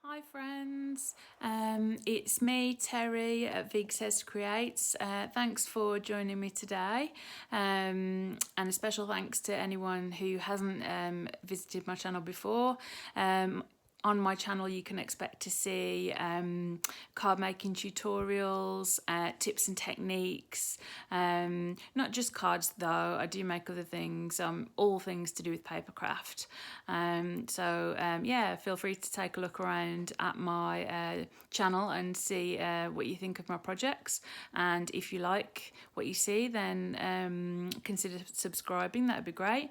Hi friends, it's me Terry at Vig Says Creates. Thanks for joining me today, and a special thanks to anyone who hasn't visited my channel before. On my channel you can expect to see card making tutorials, tips and techniques, not just cards though, I do make other things, all things to do with papercraft. Yeah, feel free to take a look around at my channel and see what you think of my projects, and if you like what you see then consider subscribing, that would be great.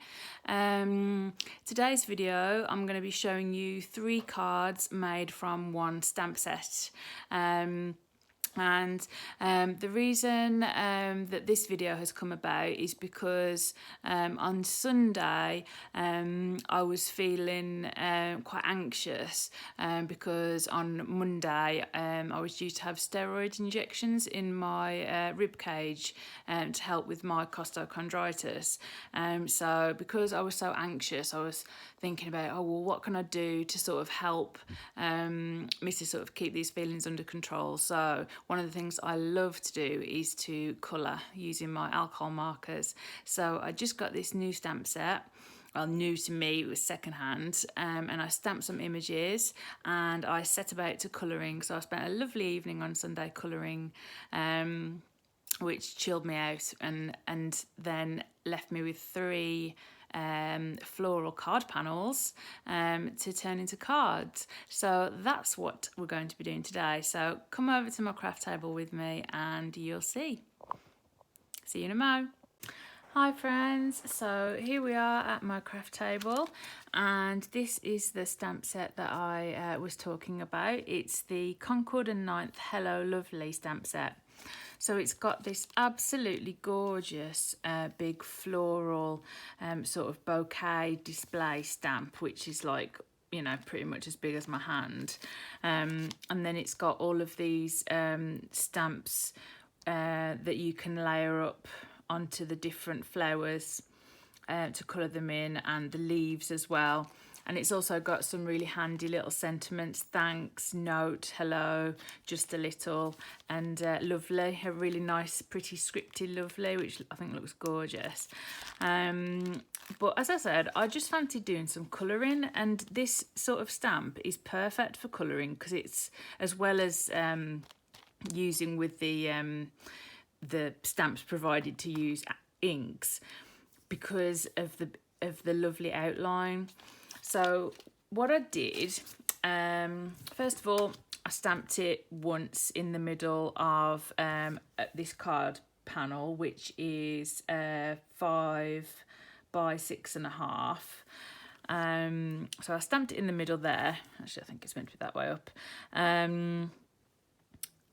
Today's video I'm going to be showing you 3 cards made from one stamp set. The reason that this video has come about is because on Sunday I was feeling quite anxious because on Monday I was due to have steroid injections in my rib cage to help with my costochondritis. So because I was so anxious, I was thinking about, oh well, what can I do to sort of help me to sort of keep these feelings under control. So one of the things I love to do is to colour using my alcohol markers. So I just got this new stamp set. Well, new to me, it was secondhand, and I stamped some images and I set about to colouring. So I spent a lovely evening on Sunday colouring, which chilled me out and then left me with 3 floral card panels to turn into cards. So that's what we're going to be doing today. So come over to my craft table with me and you'll see. See you in a mo. Hi friends, so here we are at my craft table, and this is the stamp set that I was talking about. It's the Concord and 9th Hello Lovely stamp set. So it's got this absolutely gorgeous big floral sort of bouquet display stamp, which is like, you know, pretty much as big as my hand. And then it's got all of these stamps that you can layer up onto the different flowers to colour them in, and the leaves as well. And it's also got some really handy little sentiments: thanks, note, hello, just a little, and lovely, a really nice pretty scripty lovely, which I think looks gorgeous. But as I said, I just fancied doing some colouring, and this sort of stamp is perfect for colouring because it's, as well as using with the stamps provided to use inks, because of the lovely outline. So what I did, first of all, I stamped it once in the middle of this card panel, which is 5 by 6.5. So I stamped it in the middle there. Actually, I think it's meant to be that way up.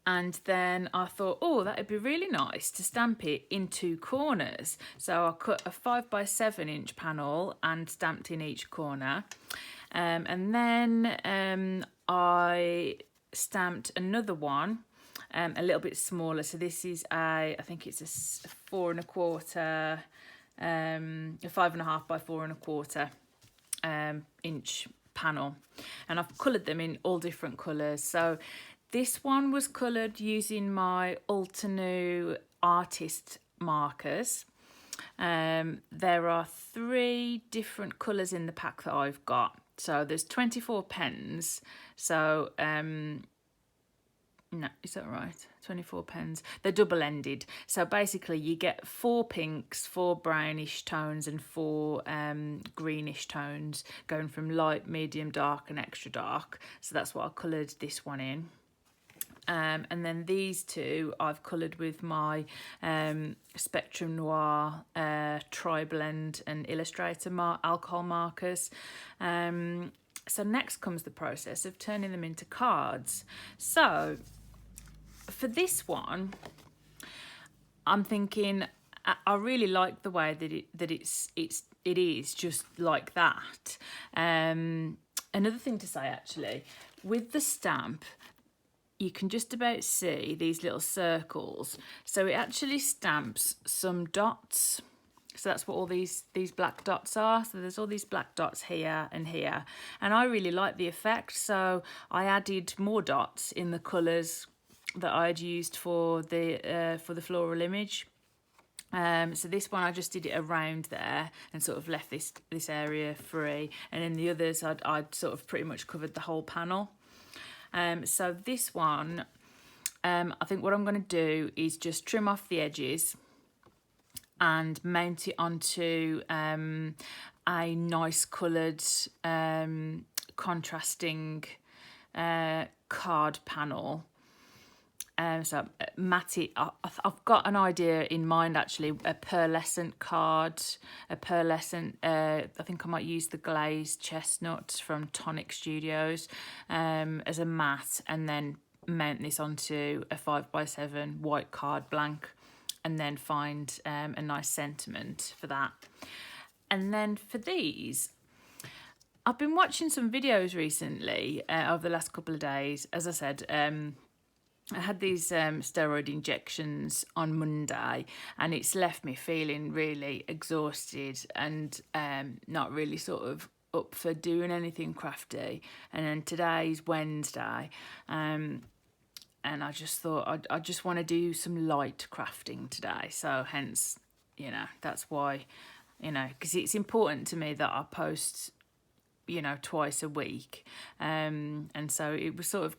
And then I thought, oh, that would be really nice to stamp it in 2 corners. So I cut a 5 by 7 inch panel and stamped in each corner. And then I stamped another one, a little bit smaller. So this is I think it's a 4 1/4, a 5.5 by 4 1/4 inch panel. And I've coloured them in all different colours. So this one was coloured using my Altenew artist markers. There are 3 different colours in the pack that I've got. So there's 24 pens. So, no, is that right? 24 pens. They're double-ended. So basically you get 4 pinks, 4 brownish tones and 4 greenish tones, going from light, medium, dark and extra dark. So that's what I coloured this one in. And then these 2 I've coloured with my Spectrum Noir Tri-Blend and Illustrator alcohol markers. So next comes the process of turning them into cards. So for this one, I'm thinking I really like the way that it is just like that. Another thing to say, actually, with the stamp, you can just about see these little circles. So it actually stamps some dots So that's what all these black dots are. So there's all these black dots here and here. And I really like the effect. So I added more dots in the colours that I'd used for the floral image. So this one I just did it around there and sort of left this area free, and then the others I'd sort of pretty much covered the whole panel. So this one, I think what I'm going to do is just trim off the edges and mount it onto a nice coloured contrasting card panel. So matte it. I've got an idea in mind actually, a pearlescent card, a pearlescent, I think I might use the glazed chestnut from Tonic Studios as a matte, and then mount this onto a 5x7 white card blank, and then find a nice sentiment for that. And then for these, I've been watching some videos recently over the last couple of days. As I said, I had these steroid injections on Monday, and it's left me feeling really exhausted and not really sort of up for doing anything crafty. And then today's Wednesday, and I just thought I just want to do some light crafting today. So hence, you know, that's why, you know, because it's important to me that I post, you know, twice a week, and so it was sort of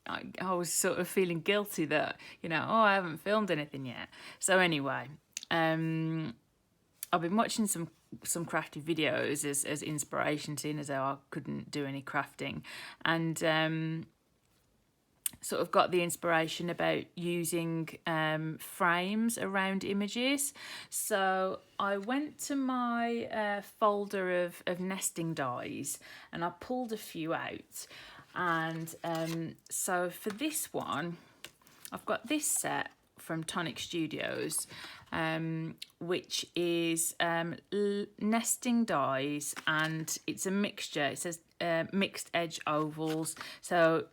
I was sort of feeling guilty that, you know, oh, I haven't filmed anything yet. So anyway, I've been watching some crafty videos as inspiration, seeing as though I couldn't do any crafting, and sort of got the inspiration about using frames around images. So I went to my folder of nesting dies and I pulled a few out. And so for this one, I've got this set from Tonic Studios, which is nesting dies, and it's a mixture. It says mixed edge ovals. So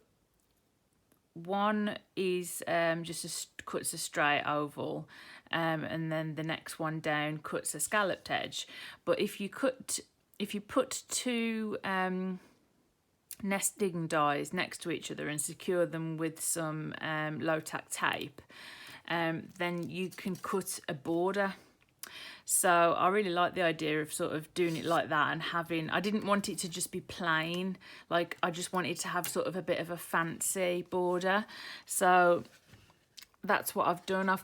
one is cuts a straight oval, and then the next one down cuts a scalloped edge. But if you put two nesting dies next to each other and secure them with some low-tack tape, then you can cut a border. So I really like the idea of sort of doing it like that, and I didn't want it to just be plain, like I just wanted to have sort of a bit of a fancy border. So that's what I've done. I've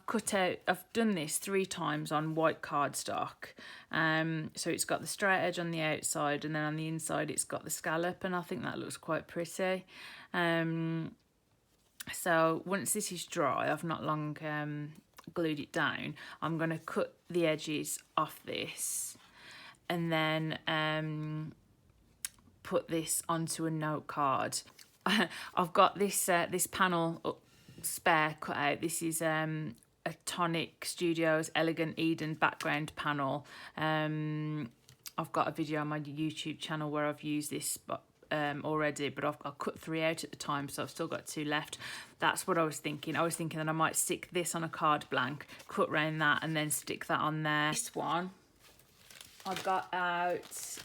done this 3 times on white cardstock. So it's got the straight edge on the outside, and then on the inside it's got the scallop, and I think that looks quite pretty. So once this is dry, I've not long glued it down, I'm going to cut the edges off this, and then put this onto a note card. I've got this panel spare cut out. This is a Tonic Studios Elegant Eden background panel. I've got a video on my YouTube channel where I've used this already, but I've cut 3 out at the time, so I've still got 2 left. That's what I was thinking. I was thinking that I might stick this on a card blank, cut round that, and then stick that on there. This one, I got out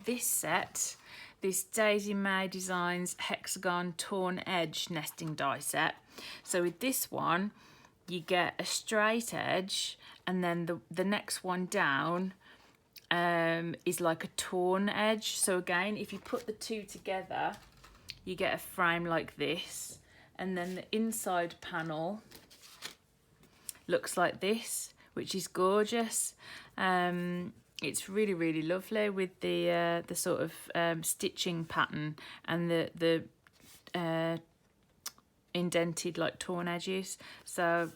this set, this Daisy May Designs Hexagon Torn Edge nesting die set. So with this one, you get a straight edge, and then the next one down is like a torn edge. So again, if you put the 2 together, you get a frame like this, and then the inside panel looks like this, which is gorgeous. It's really, really lovely with the sort of stitching pattern and the indented like torn edges. So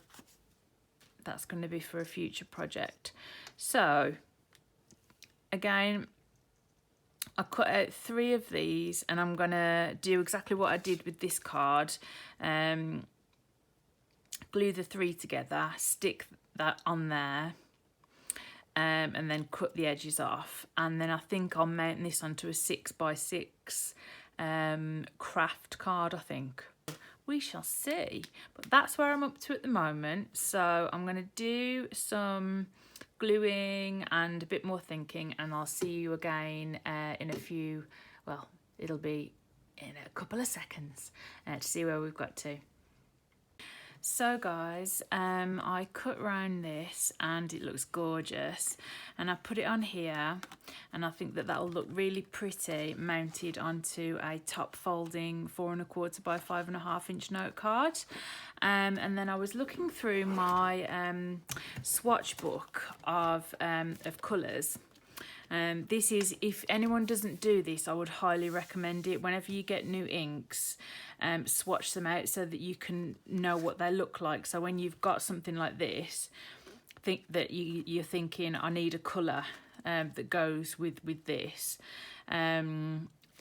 that's going to be for a future project. So again, I cut out 3 of these, and I'm going to do exactly what I did with this card. Glue the 3 together, stick that on there, and then cut the edges off. And then I think I'll mount this onto a 6x6 craft card, I think. We shall see. But that's where I'm up to at the moment. So I'm going to do some gluing and a bit more thinking, and I'll see you again in a few, well, it'll be in a couple of seconds to see where we've got to. So guys, I cut round this and it looks gorgeous, and I put it on here, and I think that that'll look really pretty mounted onto a top folding 4 1/4 by 5.5 inch note card. And then I was looking through my swatch book of colours. This is, if anyone doesn't do this, I would highly recommend it. Whenever you get new inks, swatch them out so that you can know what they look like. So when you've got something like this, think that you're thinking, I need a colour that goes with this.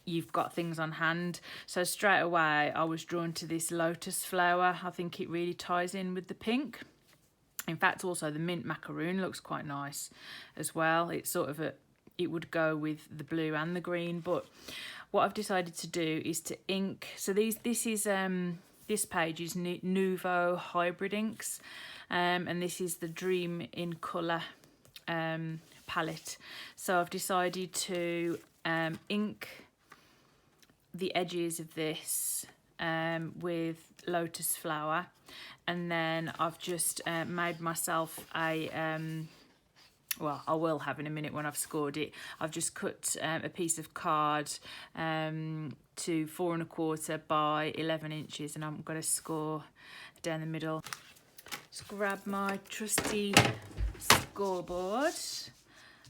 You've got things on hand. So straight away I was drawn to this lotus flower. I think it really ties in with the pink. In fact, also the mint macaroon looks quite nice as well. It's sort of it would go with the blue and the green. But what I've decided to do is to ink. So this page is Nuvo hybrid inks, and this is the Dream in Colour palette. So I've decided to ink the edges of this with lotus flower, and then I've just made myself a well, I will have in a minute when I've scored it. I've just cut a piece of card to 4 1/4 by 11 inches, and I'm going to score down the middle. Just grab my trusty scoreboard,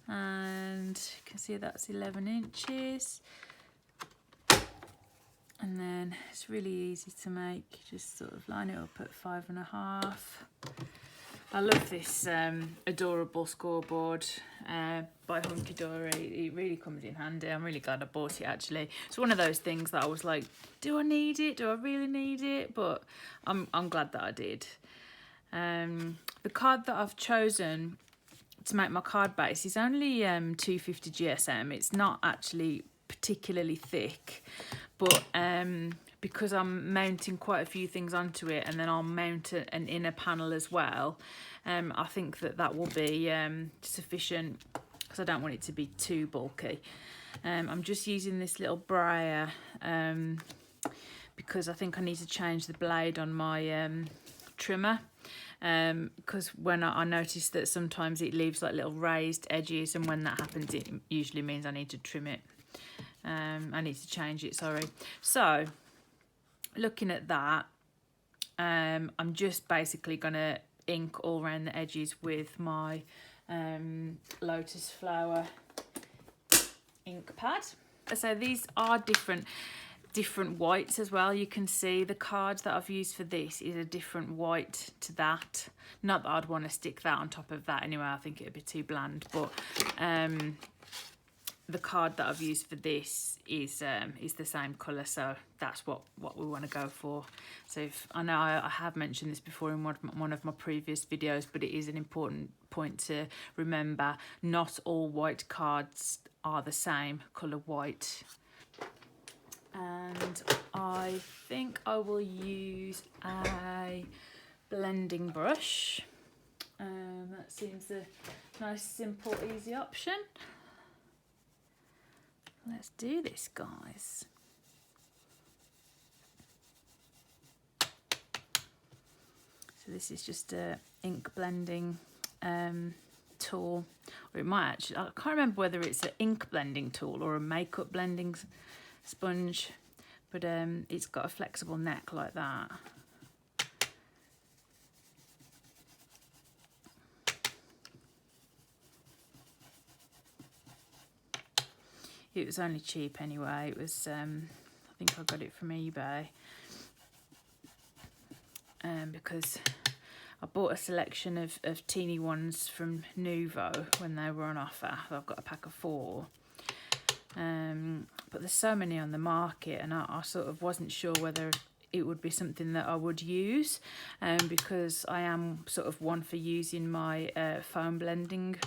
and you can see that's 11 inches. And then it's really easy to make. Just sort of line it up at 5.5. I love this adorable scoreboard by Hunky Dory. It really comes in handy. I'm really glad I bought it, actually. It's one of those things that I was like, do I need it? Do I really need it? But I'm glad that I did. The card that I've chosen to make my card base is only 250 GSM. It's not actually particularly thick, but because I'm mounting quite a few things onto it, and then I'll mount an inner panel as well, I think that will be sufficient, because I don't want it to be too bulky. I'm just using this little brayer because I think I need to change the blade on my trimmer, because when I notice that sometimes it leaves like little raised edges, and when that happens it usually means I need to trim it. I need to change it, sorry. So looking at that, I'm just basically gonna ink all around the edges with my lotus flower ink pad. So these are different whites as well. You can see the card that I've used for this is a different white to that. Not that I'd want to stick that on top of that anyway, I think it'd be too bland, but the card that I've used for this is the same colour, so that's what we want to go for. So I know I have mentioned this before in one of my previous videos, but it is an important point to remember. Not all white cards are the same colour white. And I think I will use a blending brush. That seems a nice, simple, easy option. Let's do this, guys. So this is just a ink blending tool, or it might actually, I can't remember whether it's an ink blending tool or a makeup blending sponge, but it's got a flexible neck like that. It was only cheap anyway. It was, I think I got it from eBay, because I bought a selection of teeny ones from Nuvo when they were on offer. I've got a pack of 4. But there's so many on the market, and I sort of wasn't sure whether it would be something that I would use, because I am sort of one for using my foam blending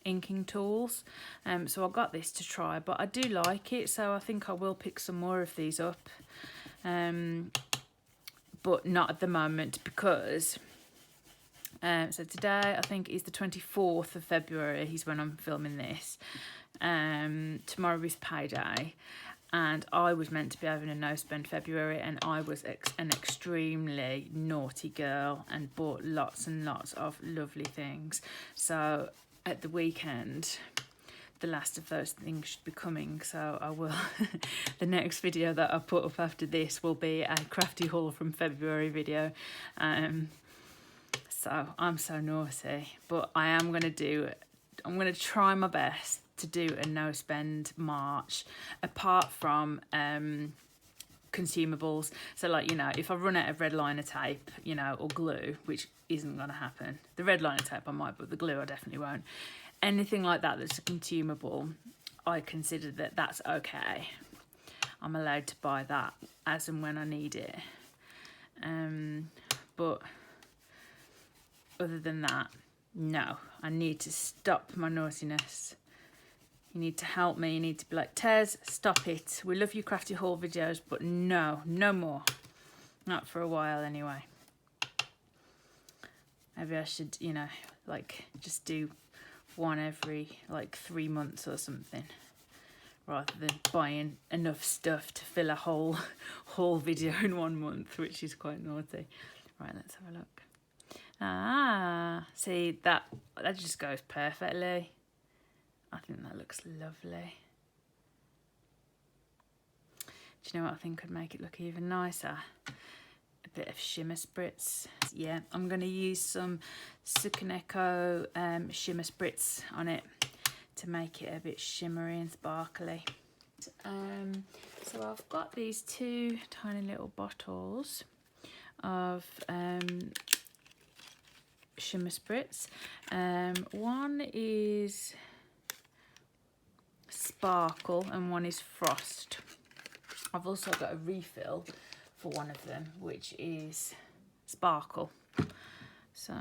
inking tools, so I got this to try, but I do like it, so I think I will pick some more of these up, but not at the moment, because So today I think is the 24th of February is when I'm filming this. Tomorrow is payday, and I was meant to be having a no spend February, and I was an extremely naughty girl and bought lots and lots of lovely things. So at the weekend, the last of those things should be coming, so I will the next video that I put up after this will be a crafty haul from February video. So I'm so naughty, but I'm going to try my best to do a no spend March, apart from consumables. So like, you know, if I run out of red liner tape, you know, or glue, which isn't going to happen. The red liner tape I might, but the glue I definitely won't. Anything like that that's a consumable, I consider that that's okay. I'm allowed to buy that as and when I need it. But other than that, no, I need to stop my naughtiness. You need to help me. You need to be like, Tez, stop it. We love your crafty haul videos, but no more. Not for a while anyway. Maybe I should, you know, like just do one every like 3 months or something, rather than buying enough stuff to fill a whole video in 1 month, which is quite naughty. Right, let's have a look. Ah, see, that just goes perfectly. I think that looks lovely. Do you know what I think could make it look even nicer? A bit of shimmer spritz. Yeah, I'm going to use some Sequins shimmer spritz on it to make it a bit shimmery and sparkly. So I've got these 2 tiny little bottles of shimmer spritz. One is sparkle and one is frost. I've also got a refill for one of them, which is sparkle. So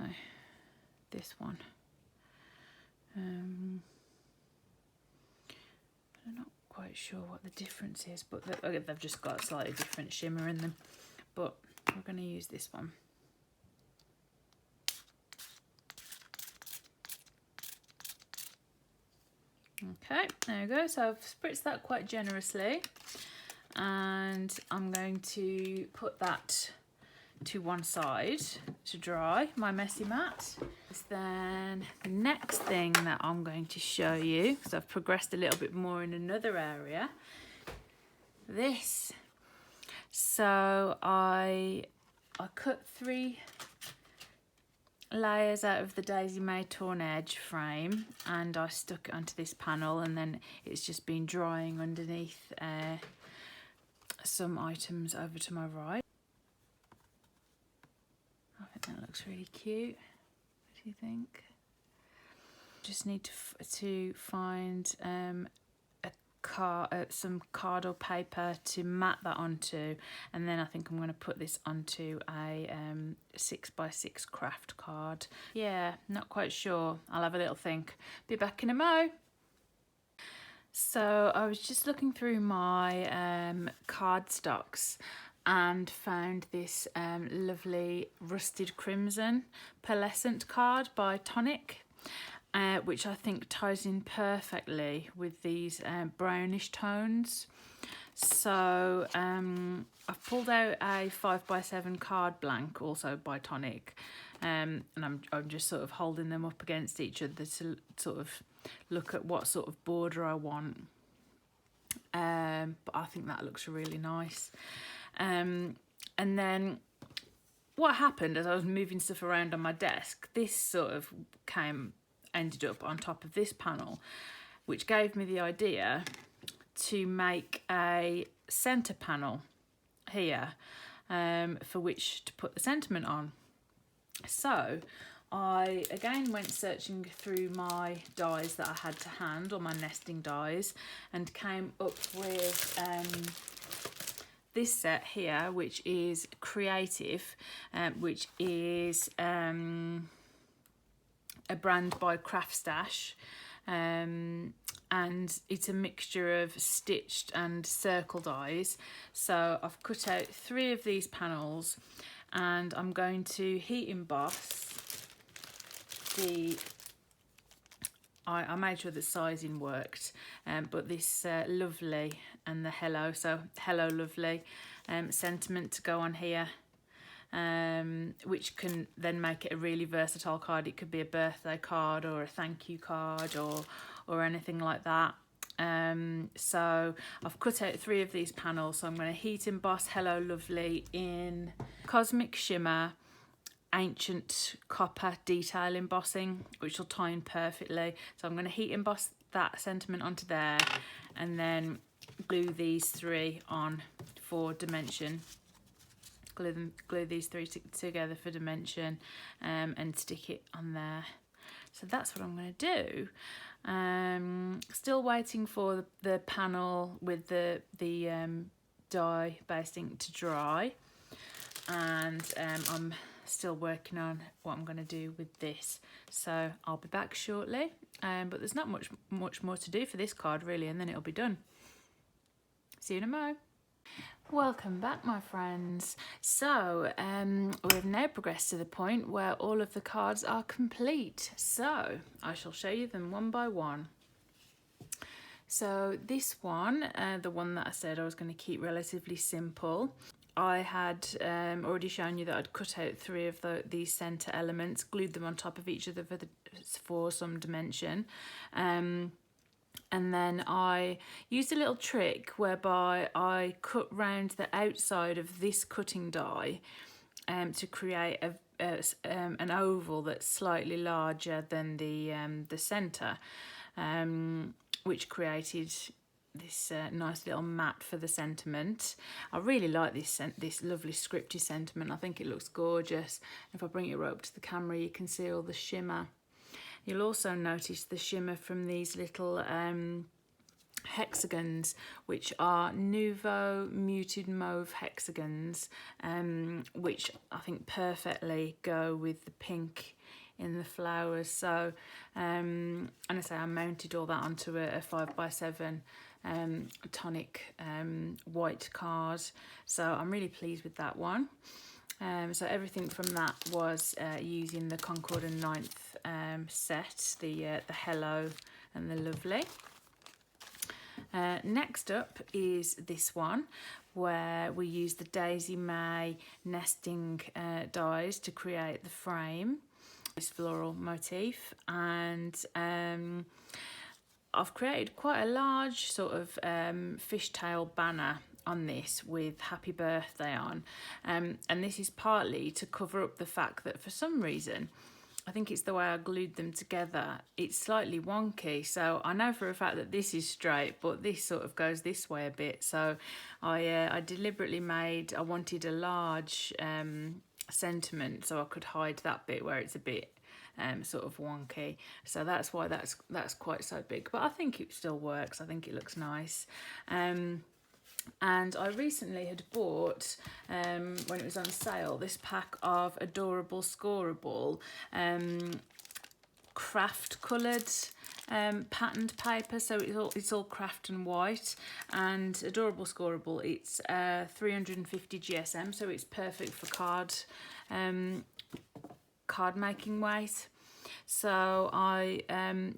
this one. I'm not quite sure what the difference is, but they've just got a slightly different shimmer in them. But we're going to use this one. Okay, there we go. So I've spritzed that quite generously, and I'm going to put that to one side to dry, my messy mat. Then the next thing that I'm going to show you, because I've progressed a little bit more in another area, this. So I cut 3 layers out of the Daisy May torn edge frame, and I stuck it onto this panel, and then it's just been drying underneath some items over to my right. I think that looks really cute. What do you think? Just need to find some card or paper to mat that onto, and then I think I'm going to put this onto a 6x6 craft card. Yeah, not quite sure. I'll have a little think. Be back in a mo. So I was just looking through my card stocks and found this lovely rusted crimson pearlescent card by Tonic, which I think ties in perfectly with these brownish tones. So I've pulled out a 5x7 card blank, also by Tonic, and I'm just sort of holding them up against each other to sort of look at what sort of border I want. But I think that looks really nice. And then what happened as I was moving stuff around on my desk, this sort of ended up on top of this panel, which gave me the idea to make a centre panel here for which to put the sentiment on. So I again went searching through my dies that I had to hand, or my nesting dies, and came up with this set here, which is Creative, which is a brand by Craft Stash, and it's a mixture of stitched and circle dies. So I've cut out 3 of these panels, and I'm going to heat emboss I made sure the sizing worked, but this lovely and the hello, so hello lovely sentiment to go on here, which can then make it a really versatile card. It could be a birthday card or a thank you card or anything like that. So I've cut out 3 of these panels, so I'm going to heat emboss hello lovely in Cosmic Shimmer Ancient Copper Detail Embossing, which will tie in perfectly. So I'm going to heat emboss that sentiment onto there and then glue these 3 on for dimension. Glue these 3 together for dimension, and stick it on there. So that's what I'm going to do. Still waiting for the panel with the dye basting to dry, and I'm still working on what I'm going to do with this, so I'll be back shortly. But there's not much more to do for this card really, and then it'll be done. See you in a mo. Welcome back, my friends. So we've now progressed to the point where all of the cards are complete, so I shall show you them one by one. So this one, the one that I said I was going to keep relatively simple, I had already shown you that I'd cut out 3 of these centre elements, glued them on top of each other for some dimension. And then I used a little trick whereby I cut round the outside of this cutting die to create an oval that's slightly larger than the centre, which created this nice little mat for the sentiment. I really like this lovely scripty sentiment. I think it looks gorgeous. If I bring it right up to the camera, you can see all the shimmer. You'll also notice the shimmer from these little hexagons, which are Nuvo muted mauve hexagons, which I think perfectly go with the pink in the flowers. So and I say I mounted all that onto a 5x7 tonic white card, so I'm really pleased with that one. So everything from that was using the Concord and 9th set, the hello and the lovely. Next up is this one, where we use the Daisy May nesting dies to create the frame, this floral motif, and I've created quite a large sort of fishtail banner on this with happy birthday on, and this is partly to cover up the fact that for some reason, I think it's the way I glued them together, it's slightly wonky. So I know for a fact that this is straight, but this sort of goes this way a bit. So I deliberately I wanted a large sentiment so I could hide that bit where it's a bit sort of wonky. So that's why that's quite so big, but I think it still works. I think it looks nice. And I recently had bought, when it was on sale, this pack of Adorable Scoreable craft coloured patterned paper. So it's all craft and white, and Adorable Scoreable, it's 350 GSM, so it's perfect for card making weight. So I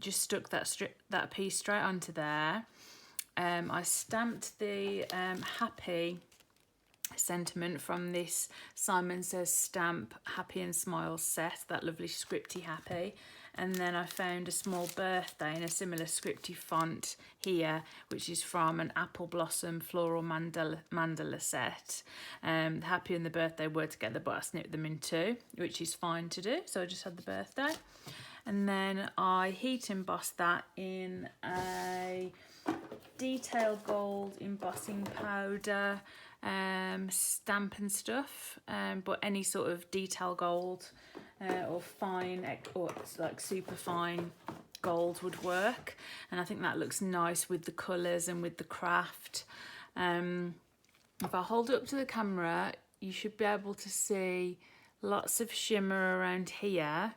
just stuck that piece straight onto there. I stamped the happy sentiment from this Simon Says Stamp Happy and Smile set, that lovely scripty happy, and then I found a small birthday in a similar scripty font here, which is from an Apple Blossom Floral Mandala set. The happy and the birthday were together, but I snipped them in 2, which is fine to do, so I just had the birthday. And then I heat embossed that in a detail gold embossing powder, Stamp and Stuff, but any sort of detail gold or fine or like super fine gold would work, and I think that looks nice with the colours and with the craft. If I hold it up to the camera, you should be able to see lots of shimmer around here,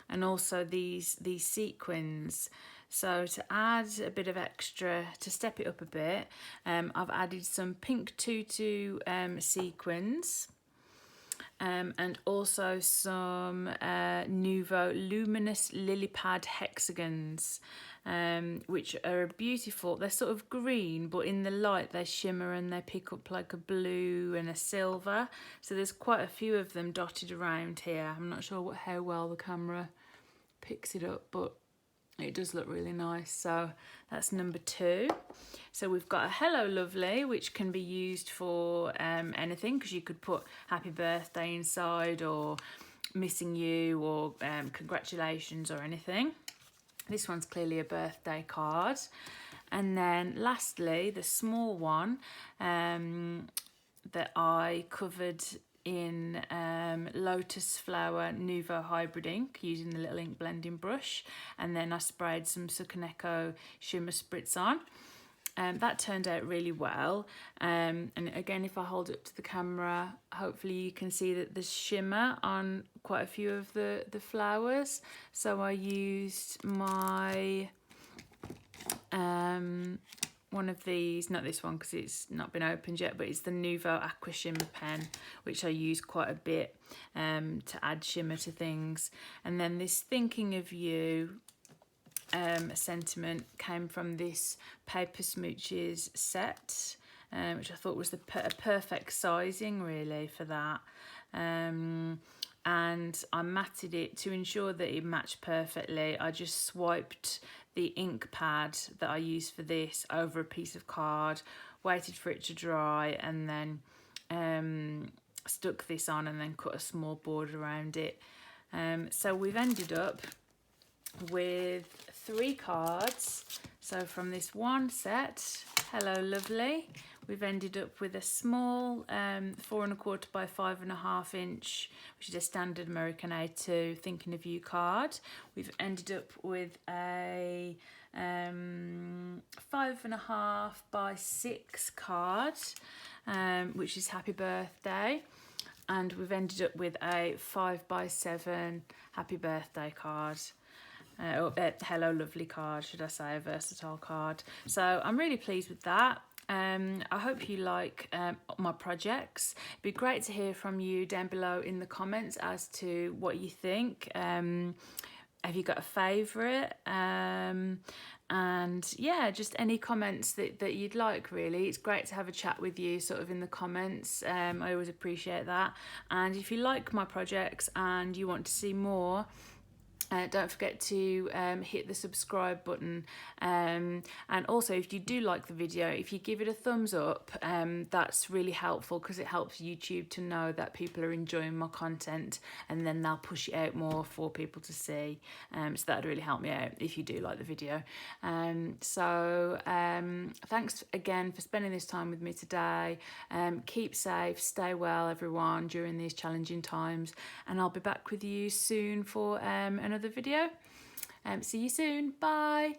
and also these sequins. So to add a bit of extra, to step it up a bit, I've added some pink tutu sequins, and also some Nuvo luminous lily pad hexagons, which are beautiful. They're sort of green, but in the light they shimmer and they pick up like a blue and a silver. So there's quite a few of them dotted around here. I'm not sure how well the camera picks it up, but it does look really nice. So that's number 2. So we've got a Hello Lovely, which can be used for anything, because you could put happy birthday inside, or missing you, or congratulations, or anything. This one's clearly a birthday card. And then lastly, the small one that I covered in Lotus Flower Nuvo Hybrid ink using the little ink blending brush, and then I sprayed some Sukaneko shimmer spritz on. That turned out really well, and again, if I hold it up to the camera, hopefully you can see that there's shimmer on quite a few of the flowers. So I used my one of these, not this one because it's not been opened yet, but it's the Nuvo Aqua Shimmer pen, which I use quite a bit to add shimmer to things. And then this Thinking of You sentiment came from this Paper Smooches set, which I thought was a perfect sizing really for that. And I matted it to ensure that it matched perfectly. I just swiped the ink pad that I used for this over a piece of card, waited for it to dry, and then stuck this on and then cut a small border around it. So we've ended up with 3 cards. So from this one set, Hello Lovely, we've ended up with a small 4¼ by 5½ inch, which is a standard American A2 Thinking of You card. We've ended up with a 5½ by 6 card, which is Happy Birthday. And we've ended up with a 5 by 7 Happy Birthday card. Hello Lovely card, should I say, a versatile card. So I'm really pleased with that. I hope you like my projects. It'd be great to hear from you down below in the comments as to what you think. Have you got a favourite? And yeah, just any comments that you'd like, really. It's great to have a chat with you sort of in the comments. I always appreciate that. And if you like my projects and you want to see more, don't forget to hit the subscribe button, and also if you do like the video, if you give it a thumbs up, that's really helpful, because it helps YouTube to know that people are enjoying my content, and then they'll push it out more for people to see. So that'd really help me out if you do like the video. Thanks again for spending this time with me today. Keep safe, stay well everyone during these challenging times, and I'll be back with you soon for another video. See you soon. Bye.